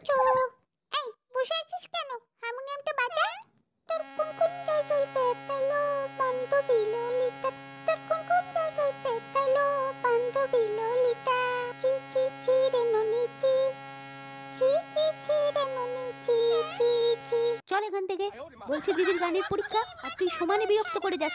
এসেছো। এই বসে আছিস কেন? হারমোনিয়ামটা বাজা। তোর কোন কোন জায়গায় পেতালো বান্ধবী ললিতা? তোর কোন কোন জায়গায় পেতালো বান্ধবী ললিতা? চি চি চি রে ননি চি, চি চি চি রে ননি চি চি চি। চল এখান থেকে, বলছি দিদির গানের পরীক্ষা আর তুই সমানে বিরক্ত করে যাচ্ছিস।